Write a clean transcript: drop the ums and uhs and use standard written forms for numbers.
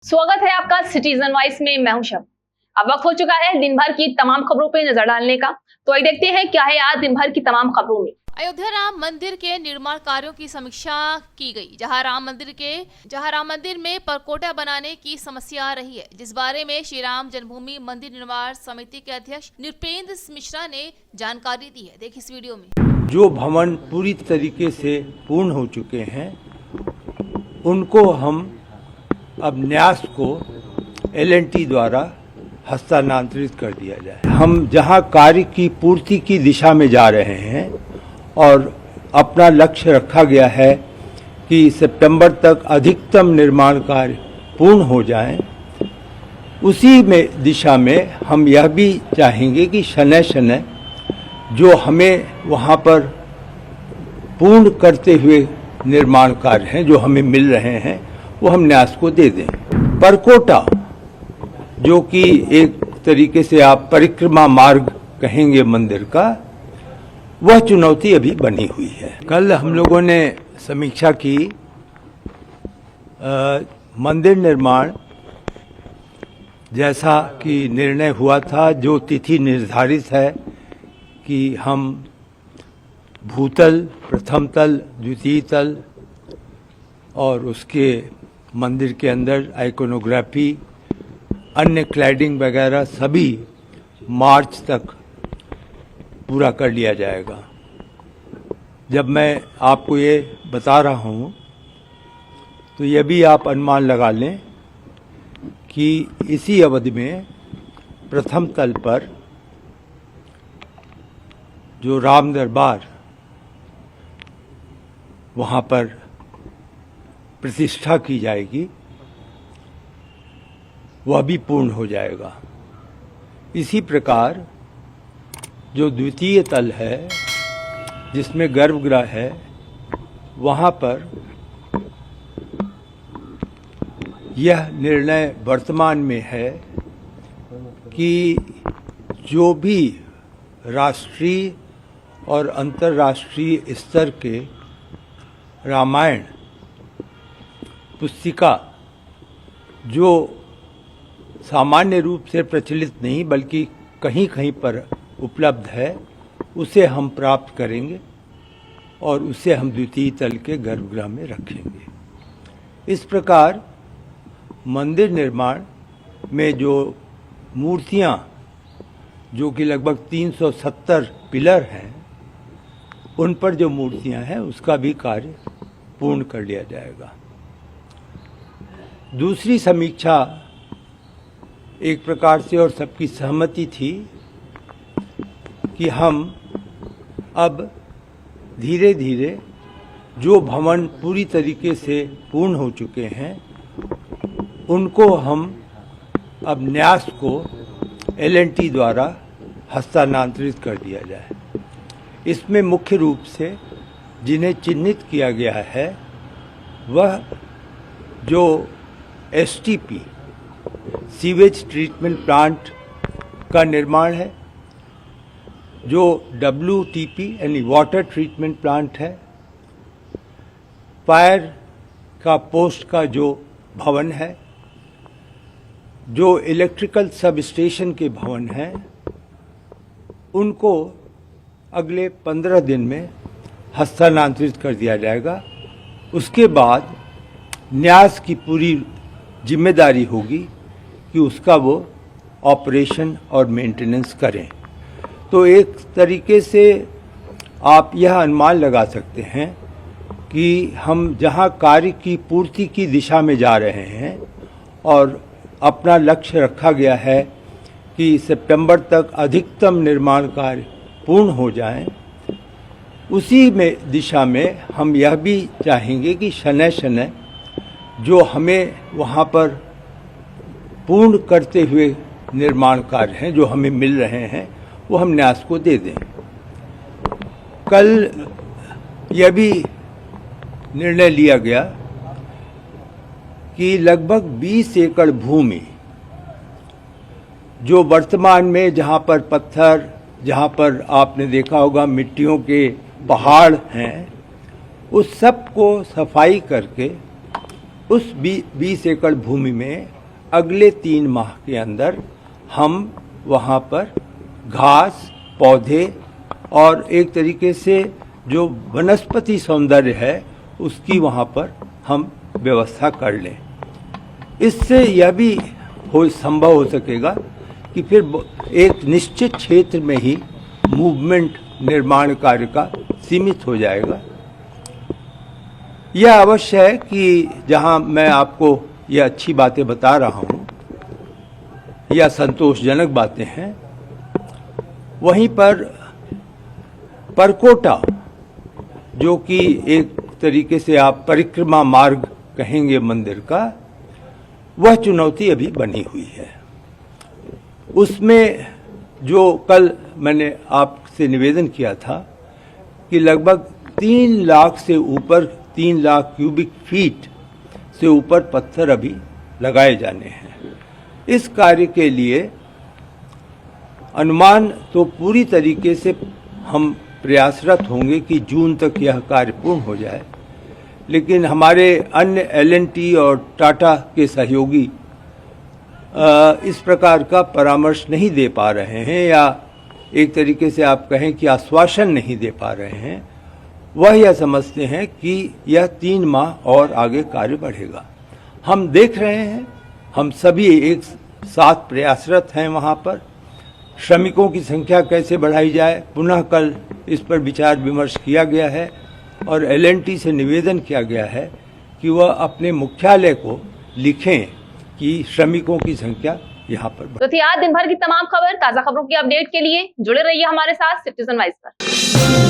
स्वागत है आपका सिटीजन वॉइस में। मैं हूं शब। अब वक्त हो चुका है दिन भर की तमाम खबरों पे नजर डालने का। तो आइए देखते हैं क्या है आज दिन भर की तमाम खबरों में। अयोध्या राम मंदिर के निर्माण कार्यों की समीक्षा की गई, जहां राम मंदिर में परकोटा बनाने की समस्या आ रही है, जिस बारे में श्री राम जन्मभूमि मंदिर निर्माण समिति के अध्यक्ष नृपेंद्र मिश्रा ने जानकारी दी है। देखिए इस वीडियो में। जो भवन पूरी तरीके से पूर्ण हो चुके हैं उनको हम अब न्यास को L&T द्वारा हस्तांतरित कर दिया जाए। हम जहां कार्य की पूर्ति की दिशा में जा रहे हैं और अपना लक्ष्य रखा गया है कि सितंबर तक अधिकतम निर्माण कार्य पूर्ण हो जाएं, उसी में दिशा में हम यह भी चाहेंगे कि शनय शनय जो हमें वहां पर पूर्ण करते हुए निर्माण कार्य हैं जो हमें मिल रहे हैं वो हम न्यास को दे दें। परकोटा जो कि एक तरीके से आप परिक्रमा मार्ग कहेंगे मंदिर का, वह चुनौती अभी बनी हुई है। कल हम लोगों ने समीक्षा की मंदिर निर्माण जैसा कि निर्णय हुआ था, जो तिथि निर्धारित है कि हम भूतल, प्रथम तल, द्वितीय तल और उसके मंदिर के अंदर आइकोनोग्राफी, अन्य क्लैडिंग वगैरह सभी मार्च तक पूरा कर लिया जाएगा। जब मैं आपको ये बता रहा हूँ तो ये भी आप अनुमान लगा लें कि इसी अवधि में प्रथम तल पर जो राम दरबार वहाँ पर प्रतिष्ठा की जाएगी वह भी पूर्ण हो जाएगा। इसी प्रकार जो द्वितीय तल है जिसमें गर्भगृह है, वहाँ पर यह निर्णय वर्तमान में है कि जो भी राष्ट्रीय और अंतर्राष्ट्रीय स्तर के रामायण पुस्तिका जो सामान्य रूप से प्रचलित नहीं बल्कि कहीं कहीं पर उपलब्ध है, उसे हम प्राप्त करेंगे और उसे हम द्वितीय तल के गर्भगृह में रखेंगे। इस प्रकार मंदिर निर्माण में जो मूर्तियां, जो कि लगभग 370 पिलर हैं, उन पर जो मूर्तियां हैं उसका भी कार्य पूर्ण कर लिया जाएगा। दूसरी समीक्षा एक प्रकार से और सबकी सहमति थी कि हम अब धीरे धीरे जो भवन पूरी तरीके से पूर्ण हो चुके हैं उनको हम अब न्यास को L&T द्वारा हस्तांतरित कर दिया जाए। इसमें मुख्य रूप से जिन्हें चिन्हित किया गया है वह जो STP सीवेज ट्रीटमेंट प्लांट का निर्माण है, जो WTP यानी वाटर ट्रीटमेंट प्लांट है, फायर का पोस्ट का जो भवन है, जो इलेक्ट्रिकल सब स्टेशन के भवन हैं, उनको अगले 15 दिन में हस्तांतरित कर दिया जाएगा। उसके बाद न्यास की पूरी जिम्मेदारी होगी कि उसका वो ऑपरेशन और मेंटेनेंस करें। तो एक तरीके से आप यह अनुमान लगा सकते हैं कि हम जहां कार्य की पूर्ति की दिशा में जा रहे हैं और अपना लक्ष्य रखा गया है कि सितंबर तक अधिकतम निर्माण कार्य पूर्ण हो जाएं, उसी में दिशा में हम यह भी चाहेंगे कि शनय शनय जो हमें वहाँ पर पूर्ण करते हुए निर्माण कार्य हैं जो हमें मिल रहे हैं वो हम न्यास को दे दें। कल यह भी निर्णय लिया गया कि लगभग 20 एकड़ भूमि जो वर्तमान में जहाँ पर पत्थर, जहाँ पर आपने देखा होगा मिट्टियों के पहाड़ हैं, उस सब को सफाई करके उस 20 एकड़ भूमि में अगले 3 माह के अंदर हम वहाँ पर घास, पौधे और एक तरीके से जो वनस्पति सौंदर्य है उसकी वहाँ पर हम व्यवस्था कर लें। इससे यह भी संभव हो सकेगा कि फिर एक निश्चित क्षेत्र में ही मूवमेंट निर्माण कार्य का सीमित हो जाएगा। यह अवश्य है कि जहां मैं आपको यह अच्छी बातें बता रहा हूं या संतोषजनक बातें हैं, वहीं पर परकोटा, जो कि एक तरीके से आप परिक्रमा मार्ग कहेंगे मंदिर का, वह चुनौती अभी बनी हुई है। उसमें जो कल मैंने आपसे निवेदन किया था कि लगभग 3 लाख से ऊपर 3 लाख क्यूबिक फीट से ऊपर पत्थर अभी लगाए जाने हैं। इस कार्य के लिए अनुमान तो पूरी तरीके से हम प्रयासरत होंगे कि जून तक यह कार्य पूर्ण हो जाए, लेकिन हमारे अन्य L&T और टाटा के सहयोगी इस प्रकार का परामर्श नहीं दे पा रहे हैं, या एक तरीके से आप कहें कि आश्वासन नहीं दे पा रहे हैं। वह यह समझते हैं कि यह 3 माह और आगे कार्य बढ़ेगा। हम देख रहे हैं, हम सभी एक साथ प्रयासरत हैं। वहाँ पर श्रमिकों की संख्या कैसे बढ़ाई जाए, पुनः कल इस पर विचार विमर्श किया गया है और L&T से निवेदन किया गया है कि वह अपने मुख्यालय को लिखें कि श्रमिकों की संख्या यहाँ पर तो थी आज दिन भर की तमाम खबर। ताजा खबरों की अपडेट के लिए जुड़े रहिए हमारे साथ सिटीजन वाइस पर।